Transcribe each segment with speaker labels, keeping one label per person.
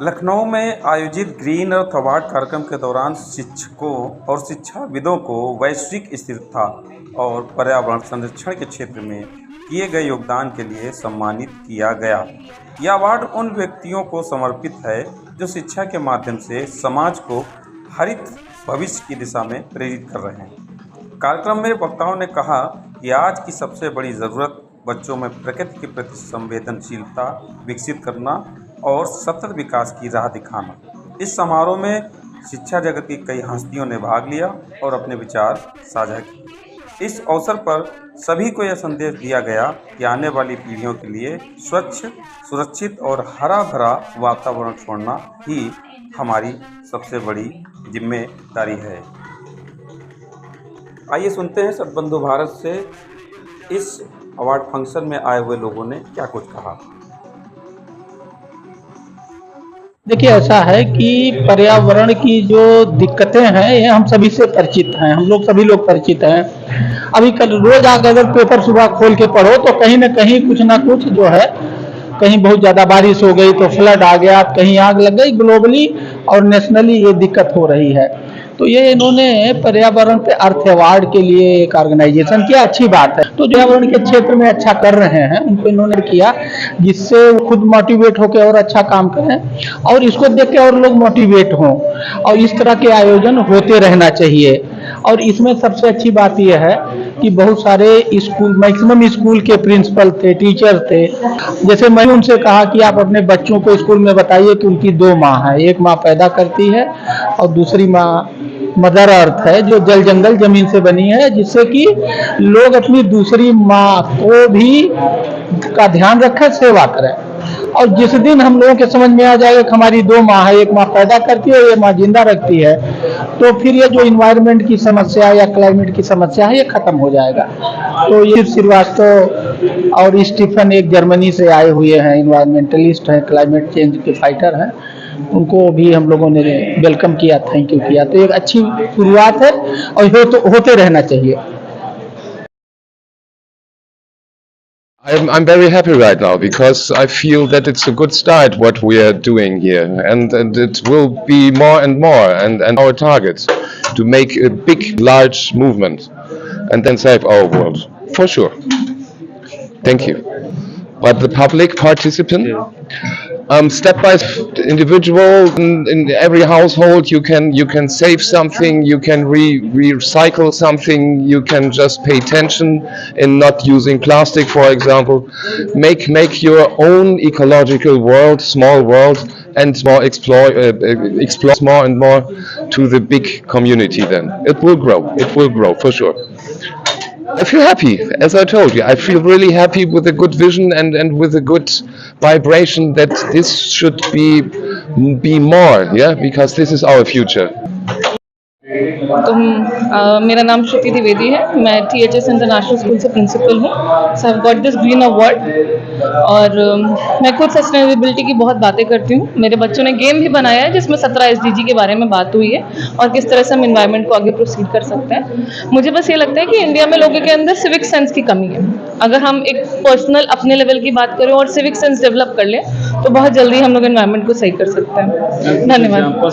Speaker 1: लखनऊ में आयोजित green earth award कार्यक्रम के दौरान शिक्षकों और शिक्षाविदों को वैश्विक स्थिरता और पर्यावरण संरक्षण के क्षेत्र में किए गए योगदान के लिए सम्मानित किया गया। यह अवार्ड उन व्यक्तियों को समर्पित है जो शिक्षा के माध्यम से समाज को हरित भविष्य की दिशा में प्रेरित कर रहे हैं। कार्यक्रम में वक्ताओं ने कहा कि आज की सबसे बड़ी ज़रूरत बच्चों में प्रकृति के प्रति संवेदनशीलता विकसित करना और सतत विकास की राह दिखाना। इस समारोह में शिक्षा जगत की कई हस्तियों ने भाग लिया और अपने विचार साझा किए। इस अवसर पर सभी को यह संदेश दिया गया कि आने वाली पीढ़ियों के लिए स्वच्छ, सुरक्षित और हरा भरा वातावरण छोड़ना ही हमारी सबसे बड़ी जिम्मेदारी है। आइए सुनते हैं सतबंधु भारत से इस अवार्ड फंक्शन में आए हुए लोगों ने क्या कुछ कहा।
Speaker 2: देखिए, ऐसा है कि पर्यावरण की जो दिक्कतें हैं ये हम सभी से परिचित हैं, हम लोग सभी लोग परिचित हैं। अभी कल रोज अगर पेपर सुबह खोल के पढ़ो तो कहीं ना कुछ जो है, कहीं बहुत ज़्यादा बारिश हो गई तो फ्लड आ गया, कहीं आग लग गई। ग्लोबली और नेशनली ये दिक्कत हो रही है। तो ये इन्होंने पर्यावरण पे अर्थ अवार्ड के लिए एक ऑर्गेनाइजेशन किया, अच्छी बात है। तो पर्यावरण के क्षेत्र में अच्छा कर रहे हैं उनको इन्होंने किया, जिससे वो खुद मोटिवेट होकर और अच्छा काम करें और इसको देख के और लोग मोटिवेट हों। और इस तरह के आयोजन होते रहना चाहिए। और इसमें सबसे अच्छी बात यह है कि बहुत सारे स्कूल, मैक्सिमम स्कूल के प्रिंसिपल थे, टीचर थे। जैसे मैंने उनसे कहा कि आप अपने बच्चों को स्कूल में बताइए कि उनकी दो माँ है, एक माँ पैदा करती है और दूसरी माँ मदर अर्थ है जो जल जंगल जमीन से बनी है, जिससे कि लोग अपनी दूसरी माँ को भी का ध्यान रखें, सेवा करें। और जिस दिन हम लोगों के समझ में आ जाएगा कि हमारी दो माँ है, एक माँ पैदा करती है, एक माँ जिंदा रखती है, तो फिर ये जो इन्वायरमेंट की समस्या या क्लाइमेट की समस्या है ये खत्म हो जाएगा। तो ये श्रीवास्तव और स्टीफन एक जर्मनी से आए हुए हैं, इन्वायरमेंटलिस्ट हैं, क्लाइमेट चेंज के फाइटर हैं, उनको भी हम लोगों ने वेलकम किया, थैंक यू किया। तो एक अच्छी शुरुआत है और होते रहना चाहिए।
Speaker 3: I'm very happy right now because I feel that it's a good start what we are doing here, and it will be more and more, and our target to make a big, large movement and then save our world, for sure. Thank you. But the public participant, step by individual in every household, you can save something, you can recycle something, you can just pay attention in not using plastic, for example. Make your own ecological world, small world, and more explore more and more to the big community. Then it will grow for sure. I feel happy, as I told you. I feel really happy with a good vision and with a good vibration that this should be more, yeah, because this is our future.
Speaker 4: तो मेरा नाम श्रुति द्विवेदी है, मैं THS international school से principal हूँ। So I got this green award और मैं खुद सस्टेनेबिलिटी की बहुत बातें करती हूँ। मेरे बच्चों ने गेम भी बनाया है जिसमें 17 SDG के बारे में बात हुई है और किस तरह से हम इन्वायरमेंट को आगे प्रोसीड कर सकते हैं। मुझे बस ये लगता है कि इंडिया में लोगों के अंदर सिविक सेंस की कमी है। अगर हम एक पर्सनल अपने लेवल की बात करें और सिविक सेंस डेवलप कर लें तो बहुत जल्दी हम लोग इन्वायरमेंट को सही कर सकते हैं। धन्यवाद।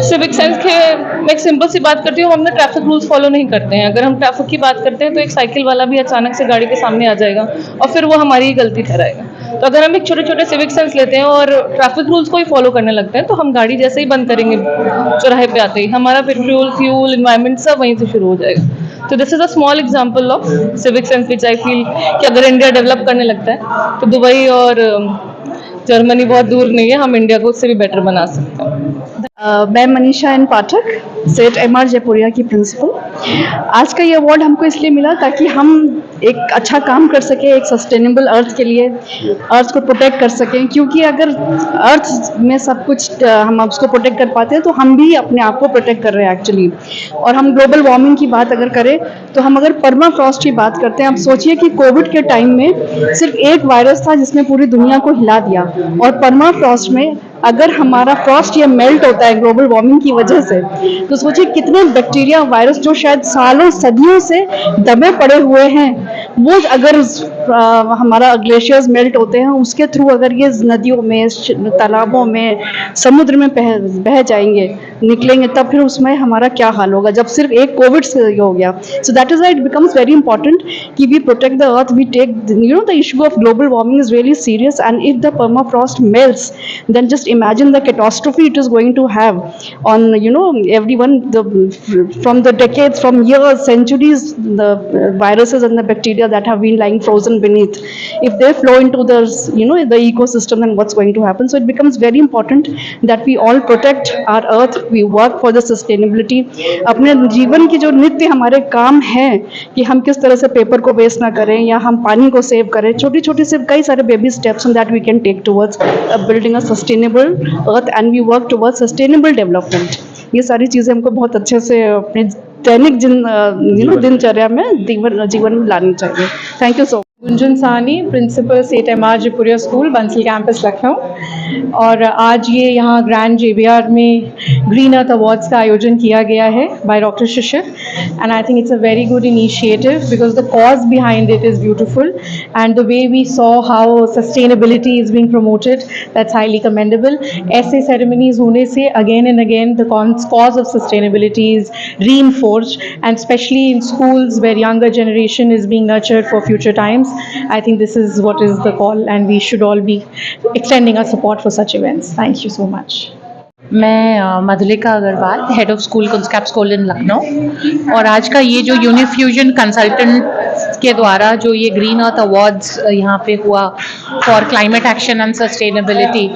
Speaker 4: सिविक सेंस के मैं एक सिंपल सी बात करती हूँ, हम अपने ट्रैफिक रूल्स फॉलो नहीं करते हैं। अगर हम ट्रैफिक की बात करते हैं तो एक साइकिल वाला भी अचानक से गाड़ी के सामने आ जाएगा और फिर वो हमारी ही गलती ठहराएगा। तो अगर हम एक छोटे छोटे सिविक सेंस लेते हैं और ट्रैफिक रूल्स को ही फॉलो करने लगते हैं तो हम गाड़ी जैसे ही बंद करेंगे चौराहे पे आते ही हमारा पेट्रोल, फ्यूल, इन्वायरमेंट सब वहीं से शुरू हो जाएगा। तो this is a small example of civic sense which I feel कि अगर इंडिया डेवलप करने लगता है तो दुबई और जर्मनी बहुत दूर नहीं है, हम इंडिया को उससे भी बेटर बना सकते हैं।
Speaker 5: मैं मनीषा एन पाठक, सेट MR जयपुरिया की प्रिंसिपल। आज का ये अवार्ड हमको इसलिए मिला ताकि हम एक अच्छा काम कर सकें, एक सस्टेनेबल अर्थ के लिए, अर्थ को प्रोटेक्ट कर सकें। क्योंकि अगर अर्थ में सब कुछ हम उसको प्रोटेक्ट कर पाते हैं तो हम भी अपने आप को प्रोटेक्ट कर रहे हैं एक्चुअली। और हम ग्लोबल वार्मिंग की बात अगर करें तो हम अगर परमाफ्रॉस्ट की बात करते हैं, आप सोचिए कि कोविड के टाइम में सिर्फ एक वायरस था जिसने पूरी दुनिया को हिला दिया और परमाफ्रॉस्ट में अगर हमारा फ्रॉस्ट या मेल्ट होता है ग्लोबल वार्मिंग की वजह से, तो सोचिए कितने बैक्टीरिया वायरस जो शायद सालों सदियों से दबे पड़े हुए हैं, वो अगर हमारा ग्लेशियर्स मेल्ट होते हैं उसके थ्रू अगर ये नदियों में, तालाबों में, समुद्र में बह जाएंगे, निकलेंगे, तब फिर उसमें हमारा क्या हाल होगा जब सिर्फ एक कोविड से हो गया. So that is why it becomes very important कि we protect the earth, we take the issue of global warming is really serious, and if the permafrost melts, then just imagine the catastrophe it is going to have on everyone, from the decades, from years, centuries, the viruses and the bacteria that have been lying frozen beneath, if they flow into the the ecosystem, then what's going to happen? So it becomes very important that we all protect our earth, we work for the sustainability. अपने जीवन की जो नित्य हमारे काम हैं कि हम किस तरह से पेपर को वेस्ट ना करें या हम पानी को सेव करें, छोटी छोटी से कई सारे baby steps that we can take towards building a sustainable earth, and we work towards sustainable development. ये सारी चीज़ें हमको बहुत अच्छे से अपने दैनिक दिनचर्या में जीवन में लानी चाहिए. Thank you so much.
Speaker 6: Gunjan Sahni, principal Seth M R. Jaipuria school, Bansal campus, Lucknow. और आज ये यहाँ ग्रैंड JBR में ग्रीन अर्थ अवार्ड्स का आयोजन किया गया है by doctor Shishir, and I think it's a very good initiative because the cause behind it is beautiful, and the way we saw how sustainability is being promoted, that's highly commendable. ऐसे ceremonies होने से again and again the cause of sustainability is reinforced, and especially in schools where younger generation is being nurtured for future times. I think this is what is the call, and we should all be extending our support for such events. Thank you so much.
Speaker 7: मैं Madhulika Agarwal, head of school Kunskap school in Lucknow, और आज का ये जो यूनिफ्यूजन consultant के द्वारा जो ये ग्रीन अर्थ अवार्ड्स यहाँ पे हुआ for climate action and sustainability,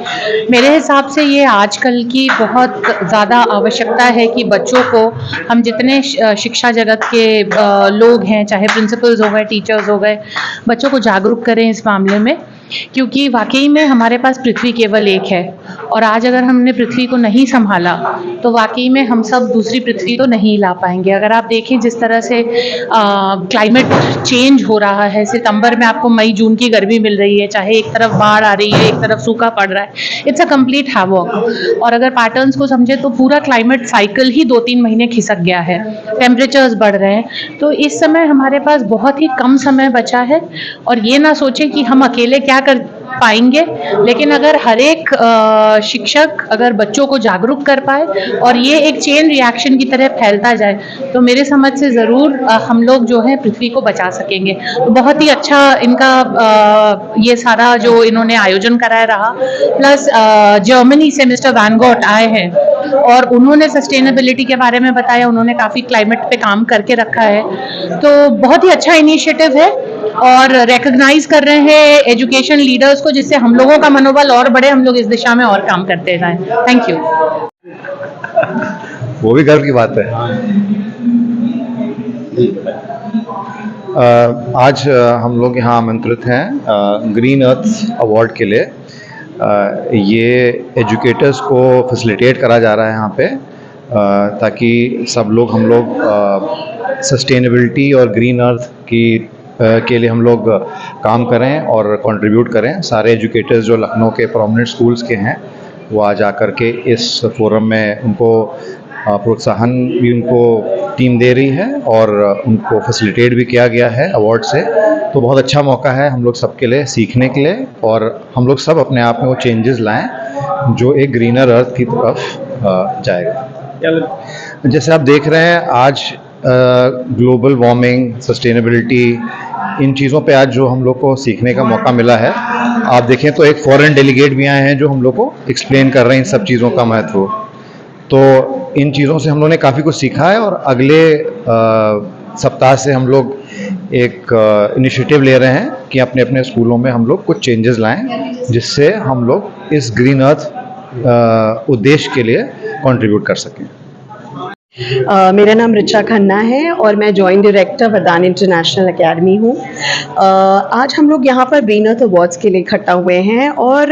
Speaker 7: मेरे हिसाब से ये आजकल की बहुत ज़्यादा आवश्यकता है कि बच्चों को हम जितने शिक्षा जगत के लोग हैं, चाहे प्रिंसिपल्स हो गए, टीचर्स हो गए, बच्चों को जागरूक करें इस मामले में, क्योंकि वाकई में हमारे पास पृथ्वी केवल एक है, और आज अगर हमने पृथ्वी को नहीं संभाला तो वाकई में हम सब दूसरी पृथ्वी तो नहीं ला पाएंगे. अगर आप देखें जिस तरह से क्लाइमेट चेंज हो रहा है, सितंबर में आपको मई जून की गर्मी मिल रही है, चाहे एक तरफ बाढ़ आ रही है, एक तरफ सूखा पड़ रहा है, इट्स अ कंप्लीट हैवॉक. और अगर पैटर्न्स को समझे तो पूरा क्लाइमेट साइकिल ही 2-3 महीने खिसक गया है, टेम्परेचर्स बढ़ रहे हैं. तो इस समय हमारे पास बहुत ही कम समय बचा है, और ये ना सोचें कि हम अकेले क्या कर पाएंगे, लेकिन अगर हर एक शिक्षक अगर बच्चों को जागरूक कर पाए और ये एक चेन रिएक्शन की तरह फैलता जाए, तो मेरे समझ से ज़रूर हम लोग जो है पृथ्वी को बचा सकेंगे. तो बहुत ही अच्छा इनका ये सारा जो इन्होंने आयोजन कराया रहा. प्लस जर्मनी से मिस्टर वैन गॉट आए हैं और उन्होंने सस्टेनेबिलिटी के बारे में बताया, उन्होंने काफ़ी क्लाइमेट पे काम करके रखा है, तो बहुत ही अच्छा इनिशिएटिव है, और रिकॉग्नाइज कर रहे हैं एजुकेशन लीडर्स को, जिससे हम लोगों का मनोबल और बढ़े, हम लोग इस दिशा में और काम करते जाएं. Thank you.
Speaker 8: वो भी गर्व की बात है. आज हम लोग यहाँ आमंत्रित हैं ग्रीन अर्थ अवार्ड के लिए. ये एजुकेटर्स को फैसिलिटेट करा जा रहा है यहाँ पे, ताकि सब लोग हम लोग सस्टेनेबिलिटी और ग्रीन अर्थ की के लिए हम लोग काम करें और कंट्रीब्यूट करें. सारे एजुकेटर्स जो लखनऊ के प्रोमिनेंट स्कूल्स के हैं वो आज आकर के इस फोरम में उनको प्रोत्साहन भी उनको टीम दे रही है और उनको फैसिलिटेट भी किया गया है अवार्ड से. तो बहुत अच्छा मौका है हम लोग सबके लिए सीखने के लिए, और हम लोग सब अपने आप में वो चेंजेस लाएं जो एक ग्रीनर अर्थ की तरफ जाएगा. जैसे आप देख रहे हैं आज ग्लोबल वार्मिंग, सस्टेनेबिलिटी, इन चीज़ों पे आज जो हम लोग को सीखने का मौका मिला है. आप देखें तो एक फॉरेन डेलीगेट भी आए हैं जो हम लोग को एक्सप्लेन कर रहे हैं इन सब चीज़ों का महत्व. तो इन चीज़ों से हम लोगों ने काफ़ी कुछ सीखा है, और अगले सप्ताह से हम लोग एक इनिशिएटिव ले रहे हैं कि अपने अपने स्कूलों में हम लोग कुछ चेंजेस लाएं, जिससे हम लोग इस ग्रीन अर्थ उद्देश्य के लिए कंट्रीब्यूट कर सकें.
Speaker 9: मेरा नाम रिचा खन्ना है और मैं जॉइंट डायरेक्टर वरदान इंटरनेशनल एकेडमी हूँ. आज हम लोग यहाँ पर ग्रीन अर्थ अवार्ड्स के लिए इकट्ठा हुए हैं, और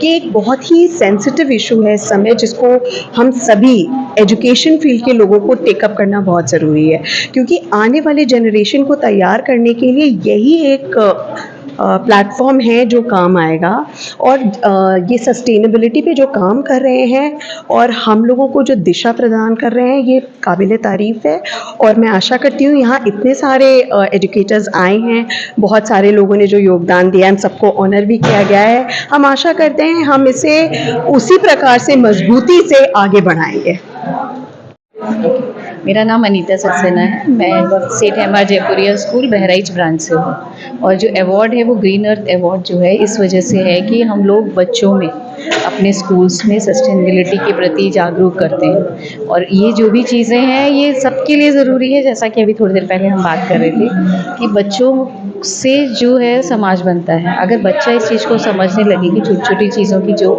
Speaker 9: ये एक बहुत ही सेंसिटिव इशू है इस समय, जिसको हम सभी एजुकेशन फील्ड के लोगों को टेकअप करना बहुत ज़रूरी है, क्योंकि आने वाले जनरेशन को तैयार करने के लिए यही एक प्लेटफॉर्म है जो काम आएगा। और ये सस्टेनेबिलिटी पे जो काम कर रहे हैं और हम लोगों को जो दिशा प्रदान कर रहे हैं, ये काबिल तारीफ़ है। और मैं आशा करती हूँ यहाँ इतने सारे एजुकेटर्स आए हैं, बहुत सारे लोगों ने जो योगदान दिया है, सबको ऑनर भी किया गया है। हम आशा करते हैं हम इसे उसी प्रकार से मजबूती से आगे बढ़ाएंगे।
Speaker 10: मेरा नाम अनीता सक्सेना है। मैं सेठ MR Jaipuria school Bahraich branch से हूँ। और जो अवार्ड है वो ग्रीन अर्थ अवार्ड जो है इस वजह से है कि हम लोग बच्चों में अपने स्कूल्स में सस्टेनेबिलिटी के प्रति जागरूक करते हैं। और ये जो भी चीज़ें हैं ये सबके लिए ज़रूरी है, जैसा कि अभी थोड़ी देर पहले हम बात कर रहे थे कि बच्चों से जो है समाज बनता है। अगर बच्चा इस चीज़ को समझने लगे कि छोटी छोटी चीज़ों की जो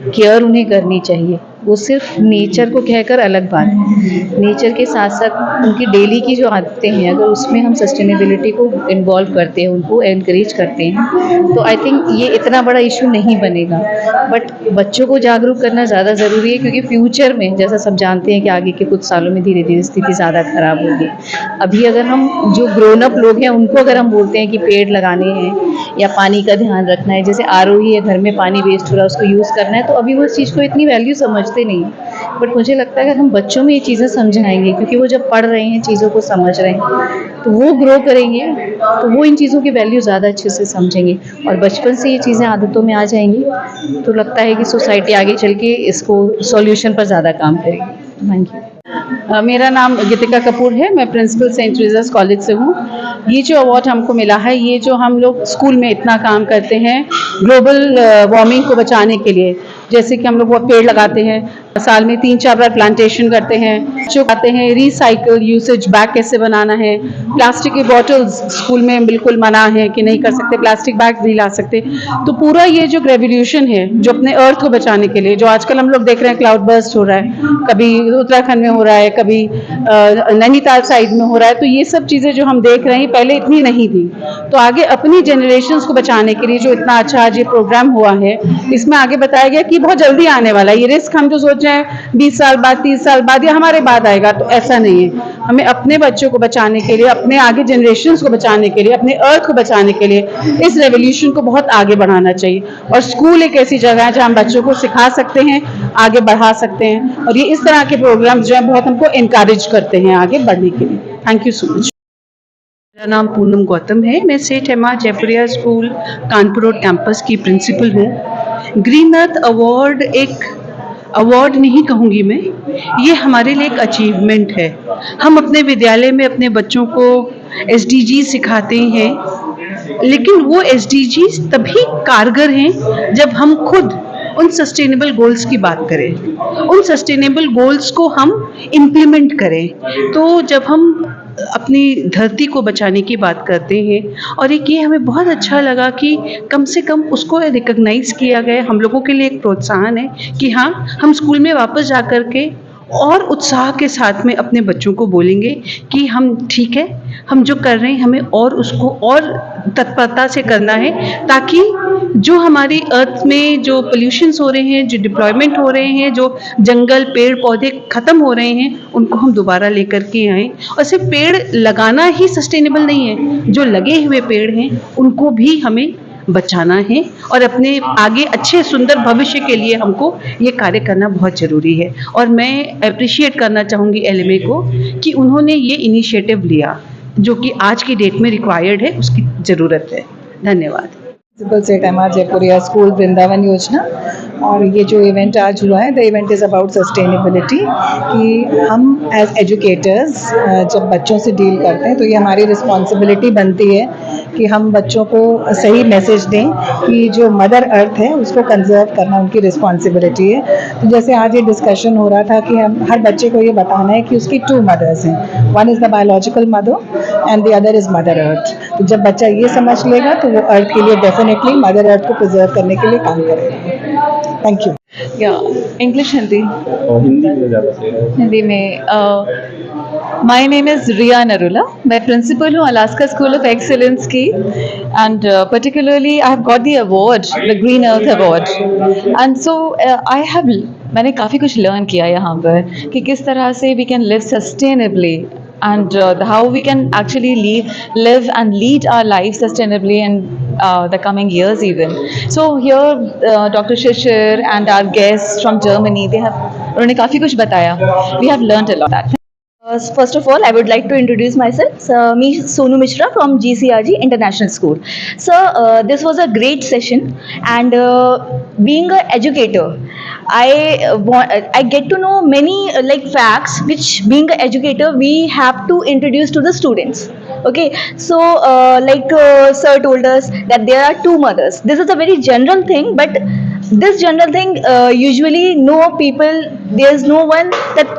Speaker 10: केयर उन्हें करनी चाहिए, वो सिर्फ नेचर को कहकर अलग बात है, नेचर के साथ साथ उनकी डेली की जो आदतें हैं अगर उसमें हम सस्टेनेबिलिटी को इन्वॉल्व करते हैं, उनको एनकरेज करते हैं, तो आई थिंक ये इतना बड़ा इशू नहीं बनेगा। बट बच्चों को जागरूक करना ज़्यादा ज़रूरी है, क्योंकि फ्यूचर में जैसा सब जानते हैं कि आगे के कुछ सालों में धीरे धीरे स्थिति ज़्यादा ख़राब होगी। अभी अगर हम जो ग्रोन अप लोग हैं उनको अगर हम बोलते हैं कि पेड़ लगाने हैं या पानी का ध्यान रखना है, जैसे आरओ ही है, घर में पानी वेस्ट हो रहा है उसको यूज़ करना है, तो अभी वो इस चीज़ को इतनी वैल्यू समझते नहीं। बट मुझे लगता है अगर हम बच्चों में ये चीज़ें समझाएंगे, क्योंकि वो जब पढ़ रहे हैं चीज़ों को समझ रहे हैं तो वो ग्रो करेंगे, तो वो इन चीज़ों की वैल्यू ज़्यादा अच्छे से समझेंगे और बचपन से ये चीज़ें आदतों में आ जाएंगी, तो लगता है कि सोसाइटी आगे चल के इसको सॉल्यूशन पर ज़्यादा काम करेगी। Thank you.
Speaker 5: मेरा नाम गीतिका कपूर है, मैं प्रिंसिपल सेंट ट्रीज़र्स कॉलेज से हूँ। ये जो अवार्ड हमको मिला है, ये जो हम लोग स्कूल में इतना काम करते हैं ग्लोबल वार्मिंग को बचाने के लिए, जैसे कि हम लोग वो पेड़ लगाते हैं, साल में 3-4 बार प्लांटेशन करते हैं, जो आते हैं रिसाइकल यूसेज बैग कैसे बनाना है, प्लास्टिक की बॉटल्स स्कूल में बिल्कुल मना है कि नहीं कर सकते, प्लास्टिक बैग नहीं ला सकते। तो पूरा ये जो रेवोल्यूशन है जो अपने अर्थ को बचाने के लिए, जो आजकल हम लोग देख रहे हैं क्लाउड बर्स्ट हो रहा है, कभी उत्तराखंड में हो रहा है, कभी नैनीताल साइड में हो रहा है, तो ये सब चीज़ें जो हम देख रहे हैं पहले इतनी नहीं थी। तो आगे अपनी जनरेशन्स को बचाने के लिए जो इतना अच्छा आज ये प्रोग्राम हुआ है, इसमें आगे बताया गया कि बहुत जल्दी आने वाला है ये रिस्क। हम जो सोच रहे हैं 20 साल बाद, 30 साल बाद या हमारे बाद आएगा, तो ऐसा नहीं है। हमें अपने बच्चों को बचाने के लिए, अपने आगे जनरेशन्स को बचाने के लिए, अपने अर्थ को बचाने के लिए इस रेवोल्यूशन को बहुत आगे बढ़ाना चाहिए। और स्कूल एक ऐसी जगह है जहाँ हम बच्चों को सिखा सकते हैं, आगे बढ़ा सकते हैं, और ये इस तरह के प्रोग्राम्स जो है बहुत हमको इनकरेज करते हैं आगे बढ़ने के लिए। Thank you so much.
Speaker 11: मेरा नाम पूनम गौतम है। मैं सेठ MR Jaipuria school Kanpur road campus की प्रिंसिपल हूँ। ग्रीन अर्थ अवार्ड एक अवार्ड नहीं कहूँगी मैं, ये हमारे लिए एक अचीवमेंट है। हम अपने विद्यालय में अपने बच्चों को SDGs सिखाते हैं, लेकिन वो SDGs तभी कारगर हैं जब हम खुद उन सस्टेनेबल गोल्स की बात करें, उन सस्टेनेबल गोल्स को हम इम्प्लीमेंट करें। तो जब हम अपनी धरती को बचाने की बात करते हैं, और एक ये हमें बहुत अच्छा लगा कि कम से कम उसको रिकॉग्नाइज किया गया, हम लोगों के लिए एक प्रोत्साहन है कि हाँ, हम स्कूल में वापस जा कर के और उत्साह के साथ में अपने बच्चों को बोलेंगे कि हम ठीक है, हम जो कर रहे हैं हमें और उसको और तत्परता से करना है, ताकि जो हमारी अर्थ में जो पोल्यूशंस हो रहे हैं, जो डिप्लॉयमेंट हो रहे हैं, जो जंगल पेड़ पौधे ख़त्म हो रहे हैं, उनको हम दोबारा लेकर के आएँ। और सिर्फ पेड़ लगाना ही सस्टेनेबल नहीं है, जो लगे हुए पेड़ हैं उनको भी हमें बचाना है, और अपने आगे अच्छे सुंदर भविष्य के लिए हमको ये कार्य करना बहुत ज़रूरी है। और मैं अप्रिशिएट करना चाहूँगी LMA को कि उन्होंने ये इनिशिएटिव लिया, जो कि आज की डेट में रिक्वायर्ड है, उसकी ज़रूरत है। धन्यवाद।
Speaker 6: प्रिंसिपल सेठ एमआर जयपुरिया स्कूल वृंदावन योजना, और ये जो इवेंट आज हुआ है, the event is about sustainability, कि हम एज एजुकेटर्स जब बच्चों से डील करते हैं तो ये हमारी रिस्पॉन्सिबिलिटी बनती है कि हम बच्चों को सही मैसेज दें कि जो मदर अर्थ है उसको कंजर्व करना उनकी रिस्पॉन्सिबिलिटी है। तो जैसे आज ये डिस्कशन हो रहा था कि हम हर बच्चे को ये बताना है कि उसकी 2 मदर्स हैं, one is the biological mother and the other is mother earth. तो जब बच्चा ये समझ लेगा तो वो अर्थ के लिए डेफिनेटली मदर अर्थ को प्रिजर्व करने के लिए काम करेगा। Thank you.
Speaker 4: या इंग्लिश हिंदी में माय नेम इज़ रिया नरूला। मैं प्रिंसिपल हूँ अलास्का स्कूल ऑफ एक्सीलेंस की, and particularly I have got the award, the green earth award, and so मैंने काफ़ी कुछ लर्न किया यहाँ पर कि किस तरह से we can live sustainably, and how we can actually live and lead our life sustainably and
Speaker 10: the coming years even. So here Dr. Shishir and our guests from Germany, उन्होंने काफ़ी कुछ बताया. We have learnt a lot. First of all, I would like to introduce myself. Me, Sonu Mishra from GCRG International School. So, this was a great session, and being an educator, I get to know many like facts which, being an educator, we have to introduce to the students. Okay, so sir told us that there are two mothers. This is a very general thing, but this general thing usually no people, there's no one that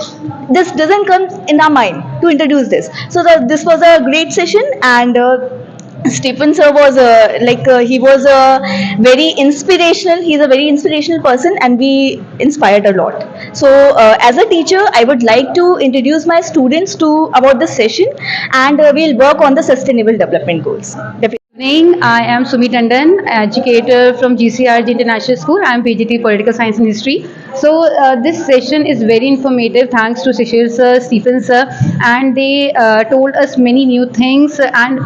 Speaker 10: this doesn't come in our mind to introduce this. So this was a great session, and Stephen sir was he was very inspirational. He's a very inspirational person, and we inspired a lot. So as a teacher, I would like to introduce my students to about this session, and we'll work on the sustainable development goals.
Speaker 12: Evening, I am Sumi Tandon, educator from GCRG International School. I am PGT Political Science and History. So this session is very informative thanks to Shishir sir, Stephen sir, and they told us many new things. And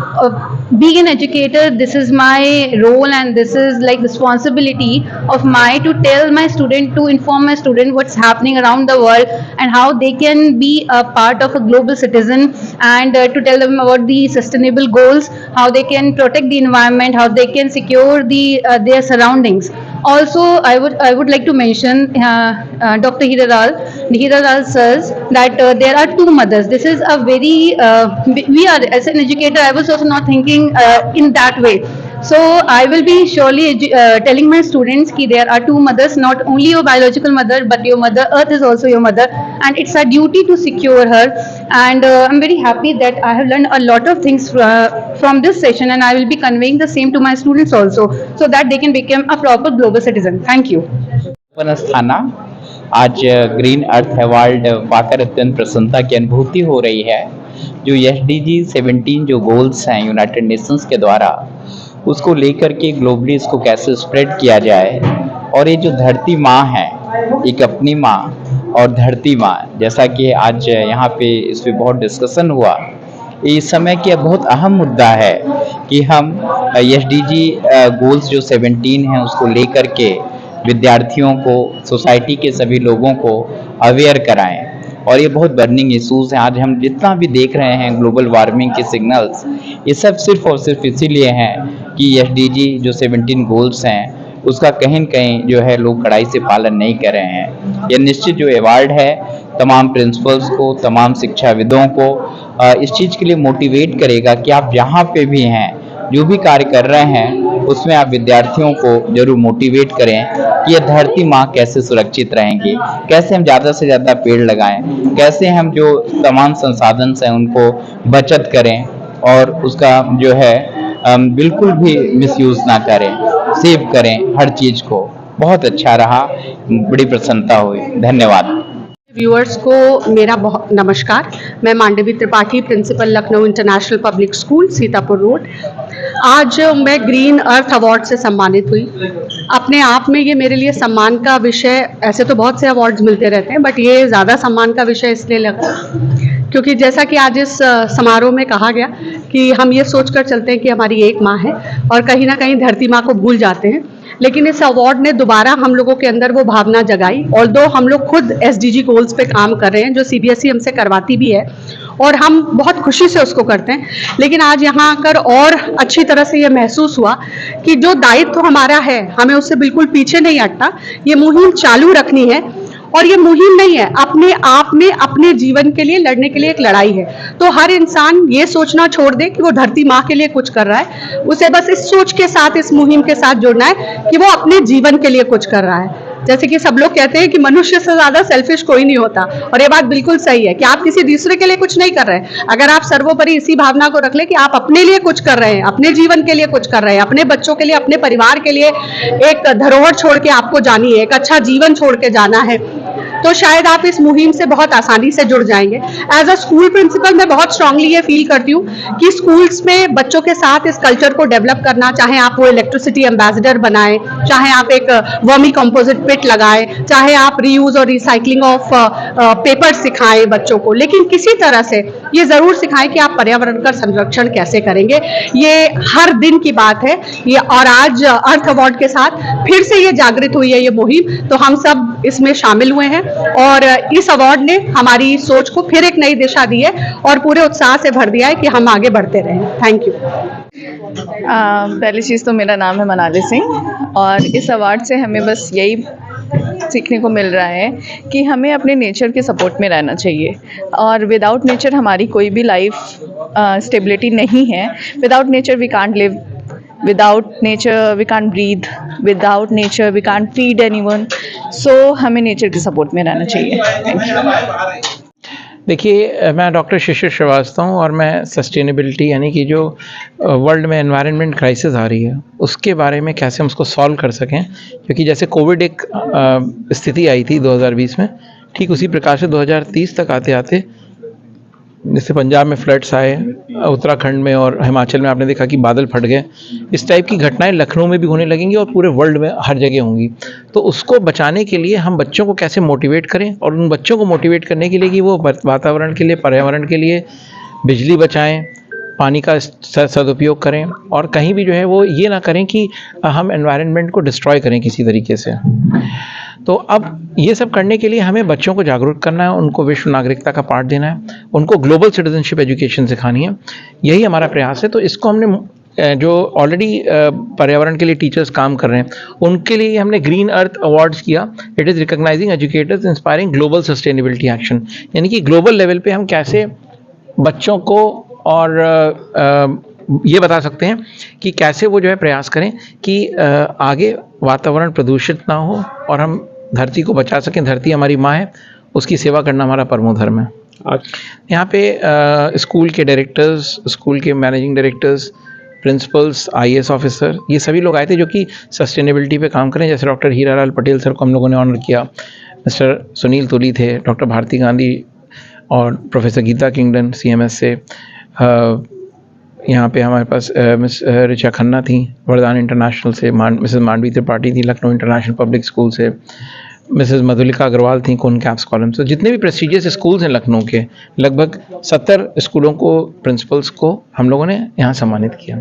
Speaker 12: being an educator, this is my role, and this is like responsibility of mine to tell my student, to inform my student what's happening around the world and how they can be a part of a global citizen, and to tell them about the sustainable goals, how they can protect the environment, how they can secure their surroundings. Also, I would like to mention Dr. Hiradal says that there are two mothers. This is a very we are, as an educator, I was also not thinking in that way. So I will be surely telling my students that there are two mothers, not only your biological mother, but your mother Earth is also your mother, and it's our duty to secure her. And I'm very happy that I have learned a lot of things from this session, and I will be conveying the same to my students also, so that they can become a proper global citizen. Thank you.
Speaker 13: स्थाना आज green earth award पाकर अत्यंत प्रसन्नता की अनुभूति हो रही है. जो SDG 17 जो गोल्स हैं यूनाइटेड नेशंस के द्वारा, उसको लेकर के ग्लोबली इसको कैसे स्प्रेड किया जाए. और ये जो धरती माँ है, एक अपनी माँ और धरती माँ, जैसा कि आज यहाँ पे इस पर बहुत डिस्कशन हुआ, इस समय की बहुत अहम मुद्दा है कि हम SDG गोल्स जो 17 हैं उसको लेकर के विद्यार्थियों को, सोसाइटी के सभी लोगों को अवेयर कराएं. और ये बहुत बर्निंग इशूज़ हैं. आज हम जितना भी देख रहे हैं ग्लोबल वार्मिंग के सिग्नल्स, ये सब सिर्फ और सिर्फ इसीलिए हैं कि SDG जो 17 गोल्स हैं उसका कहीं न कहीं जो है लोग कड़ाई से पालन नहीं कर रहे हैं. ये निश्चित जो अवार्ड है तमाम प्रिंसिपल्स को, तमाम शिक्षाविदों को इस चीज़ के लिए मोटिवेट करेगा कि आप जहाँ पे भी हैं, जो भी कार्य कर रहे हैं, उसमें आप विद्यार्थियों को जरूर मोटिवेट करें कि ये धरती माँ कैसे सुरक्षित रहेंगी, कैसे हम ज़्यादा से ज़्यादा पेड़ लगाएं, कैसे हम जो तमाम संसाधन हैं उनको बचत करें और उसका जो है बिल्कुल भी मिसयूज़ ना करें, सेव करें हर चीज़ को. बहुत अच्छा रहा, बड़ी प्रसन्नता हुई. धन्यवाद.
Speaker 9: व्यूअर्स को मेरा बहुत नमस्कार. मैं Mandavi Tripathi, principal Lucknow international public school, Sitapur road. आज मैं ग्रीन अर्थ अवार्ड से सम्मानित हुई. अपने आप में ये मेरे लिए सम्मान का विषय, ऐसे तो बहुत से अवार्ड्स मिलते रहते हैं, बट ये ज़्यादा सम्मान का विषय इसलिए लगा क्योंकि जैसा कि आज इस समारोह में कहा गया कि हम ये सोचकर चलते हैं कि हमारी एक माँ है और कहीं ना कहीं धरती माँ को भूल जाते हैं. लेकिन इस अवार्ड ने दोबारा हम लोगों के अंदर वो भावना जगाई. और दो हम लोग खुद SDG गोल्स पे काम कर रहे हैं, जो CBSE हमसे करवाती भी है और हम बहुत खुशी से उसको करते हैं. लेकिन आज यहाँ आकर और अच्छी तरह से ये महसूस हुआ कि जो दायित्व हमारा है, हमें उससे बिल्कुल पीछे नहीं हटना. ये मुहिम चालू रखनी है, और ये मुहिम नहीं है, अपने आप में अपने जीवन के लिए लड़ने के लिए एक लड़ाई है. तो हर इंसान ये सोचना छोड़ दे कि वो धरती माँ के लिए कुछ कर रहा है. उसे बस इस सोच के साथ, इस मुहिम के साथ जुड़ना है कि वो अपने जीवन के लिए कुछ कर रहा है. जैसे कि सब लोग कहते हैं कि मनुष्य से ज्यादा सेल्फिश कोई नहीं होता, और ये बात बिल्कुल सही है कि आप किसी दूसरे के लिए कुछ नहीं कर रहे हैं. अगर आप सर्वोपरि इसी भावना को रख ले कि आप अपने लिए कुछ कर रहे हैं, अपने जीवन के लिए कुछ कर रहे हैं, अपने बच्चों के लिए, अपने परिवार के लिए एक धरोहर छोड़ के आपको जानी है, एक अच्छा जीवन छोड़ के जाना है,
Speaker 11: तो शायद आप इस मुहिम से बहुत आसानी से जुड़ जाएंगे। एज अ स्कूल प्रिंसिपल मैं बहुत स्ट्रांगली ये फील करती हूँ कि स्कूल्स में बच्चों के साथ इस कल्चर को डेवलप करना, चाहे आप वो इलेक्ट्रिसिटी एम्बेसडर बनाएं, चाहे आप एक वर्मी कंपोजिट पिट लगाएं, चाहे आप रीयूज और रिसाइकलिंग ऑफ पेपर सिखाएं बच्चों को, लेकिन किसी तरह से ये जरूर सिखाएं कि आप पर्यावरण का संरक्षण कैसे करेंगे। ये हर दिन की बात है ये, और आज अर्थ अवार्ड के साथ फिर से ये जागृत हुई है ये मुहिम, तो हम सब इसमें शामिल हुए हैं और इस अवार्ड ने हमारी सोच को फिर एक नई दिशा दी है और पूरे उत्साह से भर दिया है कि हम आगे बढ़ते रहें। Thank you.
Speaker 14: पहली चीज़ तो मेरा नाम है मनाली सिंह और इस अवार्ड से हमें बस यही सीखने को मिल रहा है कि हमें अपने नेचर के सपोर्ट में रहना चाहिए और विदाउट नेचर हमारी कोई भी लाइफ स्टेबिलिटी नहीं है। Without nature we can't live, without nature we can't breathe, without nature we can't feed anyone, so हमें नेचर के सपोर्ट में रहना चाहिए। Thank you.
Speaker 15: देखिए, मैं डॉक्टर शिशिर श्रीवास्तव हूँ और मैं सस्टेनेबिलिटी यानी कि जो वर्ल्ड में एनवायरनमेंट क्राइसिस आ रही है उसके बारे में कैसे हम उसको सॉल्व कर सकें, क्योंकि जैसे कोविड एक स्थिति आई थी 2020 में, ठीक उसी प्रकार से 2030 तक आते आते जैसे पंजाब में फ्लड्स आए, उत्तराखंड में और हिमाचल में आपने देखा कि बादल फट गए, इस टाइप की घटनाएं लखनऊ में भी होने लगेंगी और पूरे वर्ल्ड में हर जगह होंगी। तो उसको बचाने के लिए हम बच्चों को कैसे मोटिवेट करें और उन बच्चों को मोटिवेट करने के लिए कि वो वातावरण के लिए, पर्यावरण के लिए बिजली बचाएं, पानी का सदुपयोग करें और कहीं भी जो है वो ये ना करें कि हम एनवायरनमेंट को डिस्ट्रॉय करें किसी तरीके से। तो अब ये सब करने के लिए हमें बच्चों को जागरूक करना है, उनको विश्व नागरिकता का पाठ देना है, उनको ग्लोबल सिटीजनशिप एजुकेशन सिखानी है, यही हमारा प्रयास है। तो इसको हमने जो ऑलरेडी पर्यावरण के लिए टीचर्स काम कर रहे हैं उनके लिए हमने ग्रीन अर्थ अवार्ड्स किया। It is recognising educators inspiring global sustainability action, यानी कि ग्लोबल लेवल पे हम कैसे बच्चों को और ये बता सकते हैं कि कैसे वो जो है प्रयास करें कि आगे वातावरण प्रदूषित ना हो और हम धरती को बचा सकें। धरती हमारी माँ है, उसकी सेवा करना हमारा परमो धर्म है। यहाँ पे स्कूल के डायरेक्टर्स, स्कूल के managing directors, principles, IAS officer, ये सभी लोग आए थे जो कि सस्टेनेबिलिटी पे काम करें। जैसे डॉक्टर हीरालाल पटेल सर को हम लोगों ने ऑनर किया, मिस्टर सुनील तुली थे, डॉक्टर भारती गांधी और प्रोफेसर गीता किंगडन CMS से। यहाँ पे हमारे पास मिस ऋचा खन्ना थी वरदान इंटरनेशनल से, मिसेस मांडवी त्रिपाठी थी लखनऊ इंटरनेशनल पब्लिक स्कूल से, मिसेस मधुलिका अग्रवाल थी कॉन कैप्स कॉलम से। जितने भी प्रेस्टिजियस स्कूल्स हैं लखनऊ के, लगभग 70 स्कूलों को, प्रिंसिपल्स को हम लोगों ने यहाँ सम्मानित किया।